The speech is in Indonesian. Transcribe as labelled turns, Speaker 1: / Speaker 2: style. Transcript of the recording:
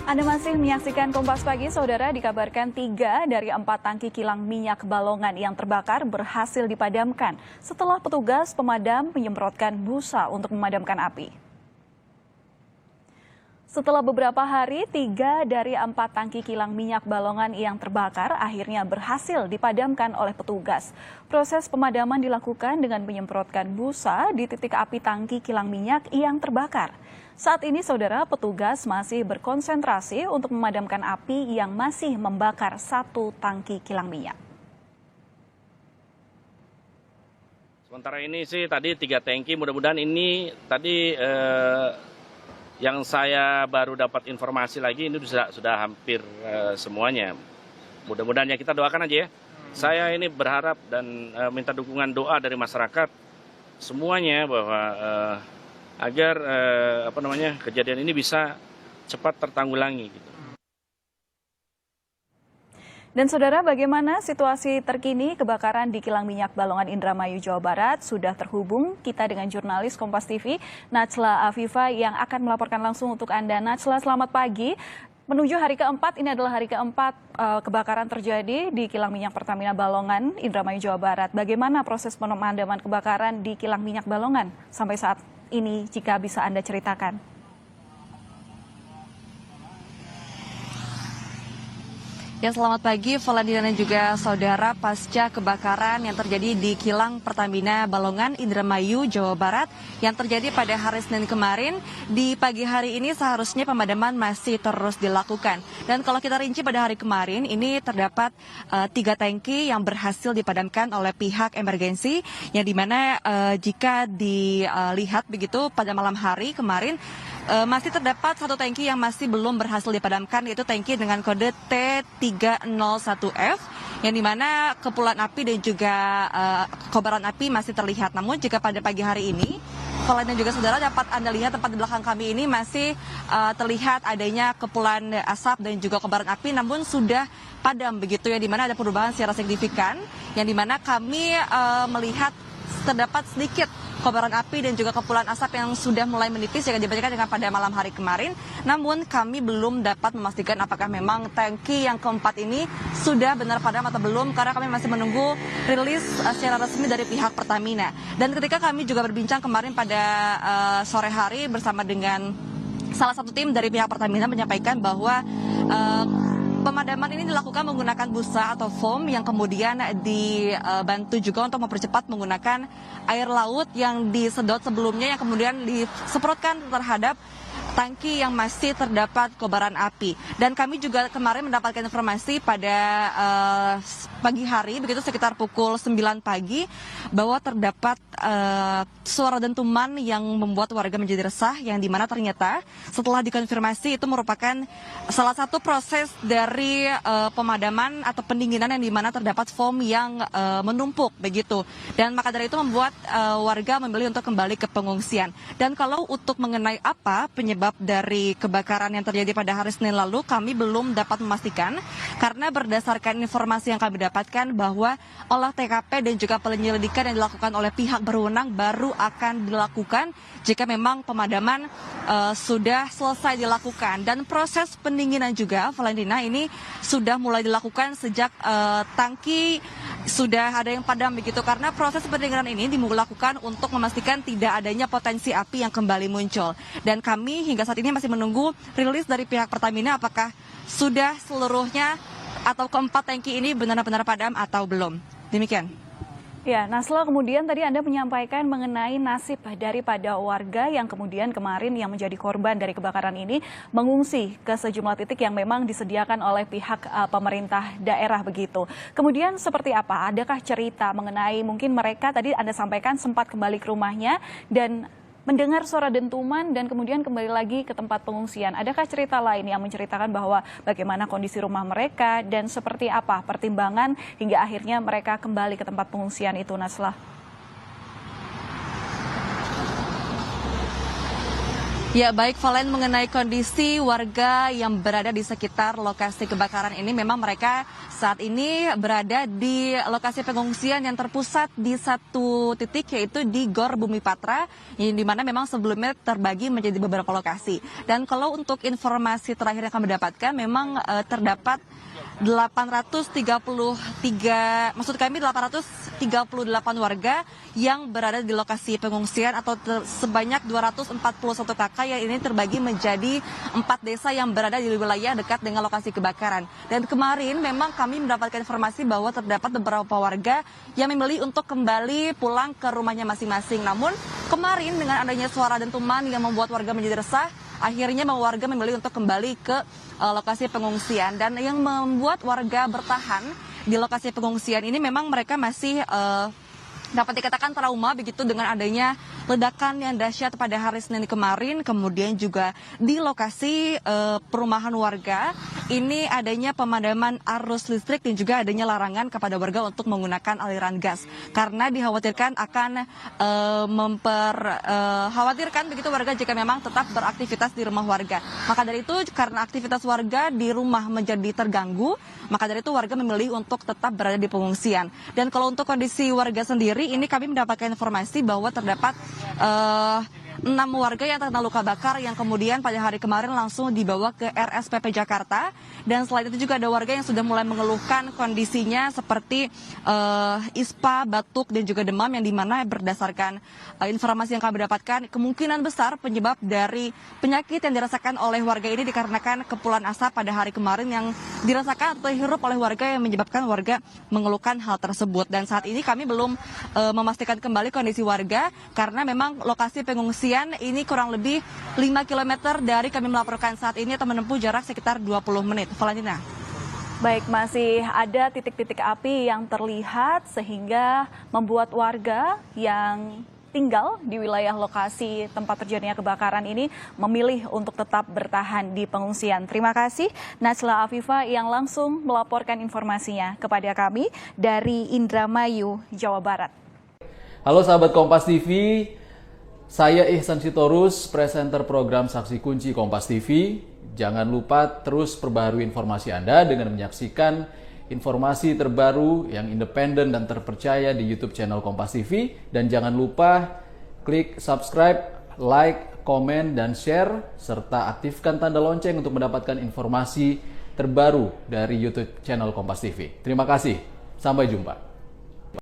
Speaker 1: Anda masih menyaksikan Kompas Pagi, Saudara. Dikabarkan 3 dari 4 tangki kilang minyak Balongan yang terbakar berhasil dipadamkan setelah petugas pemadam menyemprotkan busa untuk memadamkan api. Setelah beberapa hari, 3 dari 4 tangki kilang minyak Balongan yang terbakar akhirnya berhasil dipadamkan oleh petugas. Proses pemadaman dilakukan dengan menyemprotkan busa di titik api tangki kilang minyak yang terbakar. Saat ini, Saudara, petugas masih berkonsentrasi untuk memadamkan api yang masih membakar 1 tangki kilang minyak.
Speaker 2: Sementara ini sih tadi 3 tangki, mudah-mudahan ini tadi yang saya baru dapat informasi lagi ini sudah hampir semuanya. Mudah-mudahan ya kita doakan aja ya. Saya ini berharap dan minta dukungan doa dari masyarakat semuanya bahwa agar kejadian ini bisa cepat tertanggulangi gitu.
Speaker 1: Dan Saudara, bagaimana situasi terkini kebakaran di kilang minyak Balongan Indramayu, Jawa Barat? Sudah terhubung kita dengan jurnalis Kompas TV, Najla Afifa, yang akan melaporkan langsung untuk Anda. Najla, selamat pagi. Menuju hari keempat, ini adalah hari keempat kebakaran terjadi di kilang minyak Pertamina Balongan, Indramayu, Jawa Barat. Bagaimana proses pemadaman kebakaran di kilang minyak Balongan sampai saat ini, jika bisa Anda ceritakan?
Speaker 3: Ya, selamat pagi, Valentina dan juga saudara. Pasca kebakaran yang terjadi di kilang Pertamina Balongan, Indramayu, Jawa Barat yang terjadi pada hari Senin kemarin, di pagi hari ini seharusnya pemadaman masih terus dilakukan. Dan kalau kita rinci pada hari kemarin, ini terdapat 3 tangki yang berhasil dipadamkan oleh pihak emergensi, yang dimana jika dilihat begitu pada malam hari kemarin, masih terdapat 1 tangki yang masih belum berhasil dipadamkan, yaitu tangki dengan kode T301F, yang dimana kepulan api dan juga kobaran api masih terlihat. Namun jika pada pagi hari ini, Valen dan juga saudara, dapat Anda lihat tempat di belakang kami ini masih terlihat adanya kepulan asap dan juga kobaran api, namun sudah padam begitu, yang dimana ada perubahan secara signifikan, yang dimana kami melihat terdapat sedikit kobaran api dan juga kepulan asap yang sudah mulai menipis jika dibandingkan dengan pada malam hari kemarin. Namun kami belum dapat memastikan apakah memang tangki yang keempat ini sudah benar padam atau belum, karena kami masih menunggu rilis secara resmi dari pihak Pertamina. Dan ketika kami juga berbincang kemarin pada sore hari bersama dengan salah satu tim dari pihak Pertamina, menyampaikan bahwa pemadaman ini dilakukan menggunakan busa atau foam yang kemudian dibantu juga untuk mempercepat menggunakan air laut yang disedot sebelumnya, yang kemudian disemprotkan terhadap tangki yang masih terdapat kobaran api. Dan kami juga kemarin mendapatkan informasi pada pagi hari, begitu sekitar pukul 9 pagi, bahwa terdapat suara dentuman yang membuat warga menjadi resah, yang dimana ternyata setelah dikonfirmasi itu merupakan salah satu proses dari pemadaman atau pendinginan, yang dimana terdapat foam yang menumpuk begitu. Dan maka dari itu membuat warga memilih untuk kembali ke pengungsian. Dan kalau untuk mengenai apa penyebab dari kebakaran yang terjadi pada hari Senin lalu, kami belum dapat memastikan, karena berdasarkan informasi yang kami dapatkan bahwa olah TKP dan juga penyelidikan yang dilakukan oleh pihak berwenang baru akan dilakukan jika memang pemadaman sudah selesai dilakukan. Dan proses pendinginan juga, Valentina, ini sudah mulai dilakukan sejak tangki sudah ada yang padam begitu, karena proses pendinginan ini dilakukan untuk memastikan tidak adanya potensi api yang kembali muncul. Dan kami hingga saat ini masih menunggu rilis dari pihak Pertamina apakah sudah seluruhnya atau keempat tangki ini benar-benar padam atau belum. Demikian.
Speaker 1: Ya, Nasla, kemudian tadi Anda menyampaikan mengenai nasib daripada warga yang kemudian kemarin yang menjadi korban dari kebakaran ini mengungsi ke sejumlah titik yang memang disediakan oleh pihak pemerintah daerah begitu. Kemudian seperti apa? Adakah cerita mengenai mungkin mereka tadi Anda sampaikan sempat kembali ke rumahnya dan mendengar suara dentuman dan kemudian kembali lagi ke tempat pengungsian. Adakah cerita lain yang menceritakan bahwa bagaimana kondisi rumah mereka dan seperti apa pertimbangan hingga akhirnya mereka kembali ke tempat pengungsian itu, Nasla?
Speaker 3: Ya, baik Valen, mengenai kondisi warga yang berada di sekitar lokasi kebakaran ini, memang mereka saat ini berada di lokasi pengungsian yang terpusat di satu titik, yaitu di Gor Bumi Patra, yang dimana memang sebelumnya terbagi menjadi beberapa lokasi. Dan kalau untuk informasi terakhir yang kami dapatkan, memang terdapat 838 warga yang berada di lokasi pengungsian atau sebanyak 241 kakak yang ini terbagi menjadi 4 desa yang berada di wilayah dekat dengan lokasi kebakaran. Dan kemarin memang kami mendapatkan informasi bahwa terdapat beberapa warga yang memilih untuk kembali pulang ke rumahnya masing-masing. Namun kemarin dengan adanya suara dentuman yang membuat warga menjadi resah, akhirnya warga memilih untuk kembali ke lokasi pengungsian. Dan yang membuat warga bertahan di lokasi pengungsian ini memang mereka masih dapat dikatakan trauma begitu dengan adanya ledakan yang dahsyat pada hari Senin kemarin. Kemudian juga di lokasi perumahan warga ini adanya pemadaman arus listrik dan juga adanya larangan kepada warga untuk menggunakan aliran gas karena dikhawatirkan akan khawatirkan begitu warga jika memang tetap beraktivitas di rumah warga. Maka dari itu karena aktivitas warga di rumah menjadi terganggu, maka dari itu warga memilih untuk tetap berada di pengungsian. Dan kalau untuk kondisi warga sendiri, ini kami mendapatkan informasi bahwa terdapat 6 warga yang terkena luka bakar yang kemudian pada hari kemarin langsung dibawa ke RSPP Jakarta. Dan selain itu juga ada warga yang sudah mulai mengeluhkan kondisinya seperti ispa, batuk, dan juga demam, yang dimana berdasarkan informasi yang kami dapatkan kemungkinan besar penyebab dari penyakit yang dirasakan oleh warga ini dikarenakan kepulan asap pada hari kemarin yang dirasakan atau dihirup oleh warga yang menyebabkan warga mengeluhkan hal tersebut. Dan saat ini kami belum memastikan kembali kondisi warga karena memang lokasi pengungsian ini kurang lebih 5 km dari kami melaporkan saat ini atau menempuh jarak sekitar 20 menit. Valentina.
Speaker 1: Baik, masih ada titik-titik api yang terlihat sehingga membuat warga yang tinggal di wilayah lokasi tempat terjadinya kebakaran ini memilih untuk tetap bertahan di pengungsian. Terima kasih Najla Afifa yang langsung melaporkan informasinya kepada kami dari Indramayu, Jawa Barat.
Speaker 4: Halo sahabat Kompas TV, saya Ihsan Sitorus, presenter program Saksi Kunci Kompas TV. Jangan lupa terus perbaharui informasi Anda dengan menyaksikan informasi terbaru yang independen dan terpercaya di YouTube channel Kompas TV. Dan jangan lupa klik subscribe, like, komen, dan share, serta aktifkan tanda lonceng untuk mendapatkan informasi terbaru dari YouTube channel Kompas TV. Terima kasih, sampai jumpa.